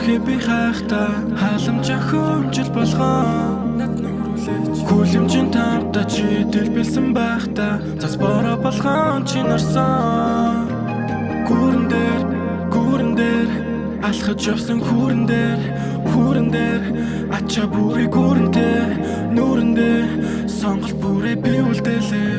зүрхээ би хайхта халамжаа хөнжил болгоо хүлэмжийн тамта чи дэлбэлсэн байхта цас бороо болгоон чи нарсан гүүрэн дээр алхаж явсан хүүрэн дээр ачаа бүрий гүүрэнтэй нүүрэндээ сонголт бүрээ би үлдээлээ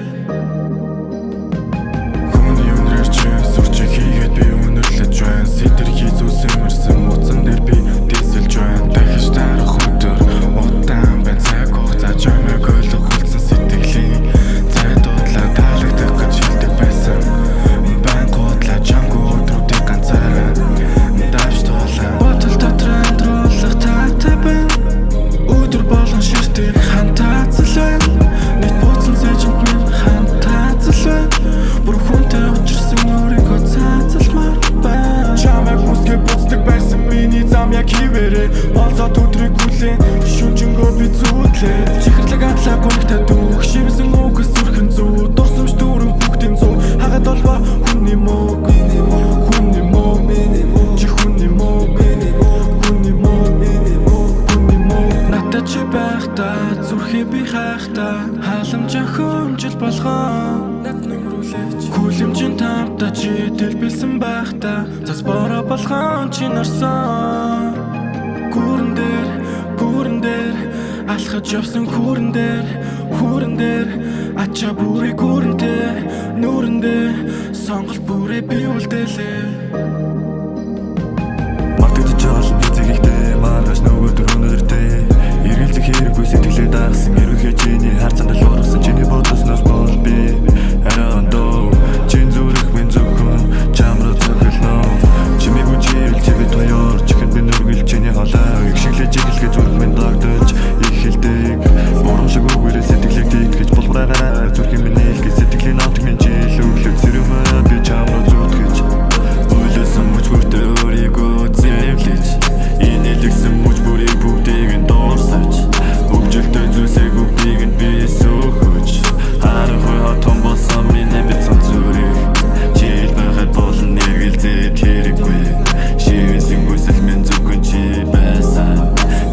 хүний өнрээр чи сүрчээ хийгээд би өнөрлөж байна сэтэр хийзүүсэн мэрсэн муцан дээр би дийсэлж байна дахиж тарах өдөр удаан байна цаг хугацаа чамайг ойлгох үлдсэн сэтгэлийн цай дуудлаа таалагдах гэж хэлдэг байсан байн гутлаа чамгүй өдрүүдийг ганцаараа давж туулаа ботол дотор амьдруулах таатай байна өдөр болгон ширтээр хантаацал байна нийт бууцсан сэжинт минь хантаацал байна бүр хүнтэй учирсан өөрийгөө цаацалмаар байна чамайг хүсгээ буцдаг байсан миний зам яг хивээрээ болцоод өдрийг хүлээн шүнжэнгөө би зүүдлээ чихэрлэг атлаа гонхтой дүүх шивсэн үгс зүрхэн зүү дурсамж дүүрэн хүүхдийн зүү хагаад олбоо хүний мөг чи хүний мөг надад чи байхта зүрхээ би хайхта халамжаа хөнжил болгоо хүлэмжийн тамта чи дэлбэлсэн байхта цас бороо болгоон чи нарсан гүүрэн дээр алхаж явсан хүүрэн дээр ачаа бүрий гүүрэнтэй нүүрэндээ сонголт бүрээ би үлдээлээ мартагдаж олон хэзээ ихтэй маргаш нөгөөдөр өнөдөртэй эргэлзэх хэрэггүй сэтгэлээ дагсан эрвэхээ чиний хар цандал ургасан чиний бодсноос бол би арандоо чин зүрх минь зөвхөн чамруу зөвхөлнө чимээгүй чивэл чивэ тоёр чихэн би нүргэл чиний холаа игшиглэж игэлгээ зүрх минь дагдаж их хэлдэг буруу шиг үгээрээ сэтгэлийг дийтгэж булбараараа зүрх минь нийлгэж сэтгэлийн нотог минь жил өглөг зэрэмээ би чамруу зүтгэж үйлсэн мөчгөртөө өөрийгөө зэмлэж инээлгсэн мөч бүрийг бүгдийг нь дуурсаж өгжилтэй зүйлсээ бүгдийг нь би сөхөж харахгүй хатон болсон миний бицэн зүрийг чийл байхад болон нэргэлзээд хэрэггүй шивсэн гүйсэл минь зөвхөн чи байсан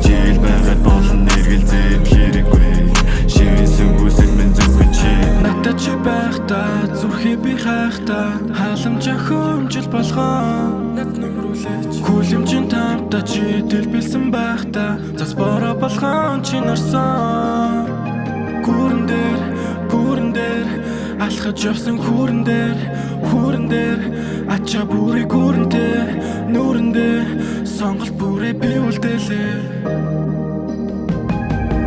чийл байхад болон нэргэлзээд хэрэггүй шивсэн гүйсэл минь зөвхөн чи надад чи байхта зүрхээ би хайхта халамжаа хөнжил болгоо хүлэмжийн тамта чи дэлбэлсэн байхта цас бороо болгоон чи нарсан гүүрэн дээр алхаж явсан хүүрэн дээр ачаа бүрий гүүрэнтэй нүүрэндээ сонголт бүрээ би үлдээлээ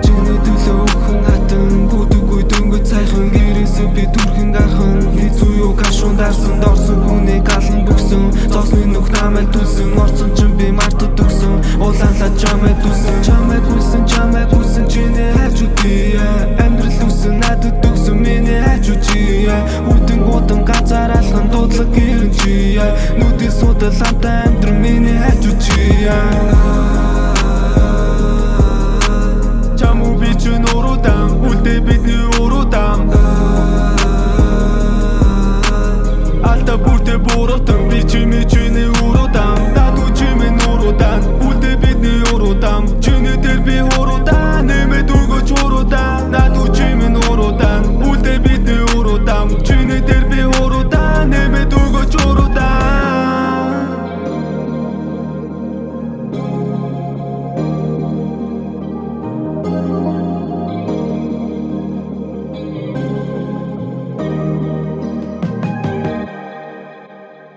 чиний төлөө өхөн хатан бүдэггүй дөнгөж цайхан гэрээсээ би дүрхэн гархан хэцүү юу гашуун дарсан дорсон хүнийг алан бөксөн зоосны нүх намайг түлсэн орцсон чин би мартад өгсөн улаанлаа чамайг түлсэн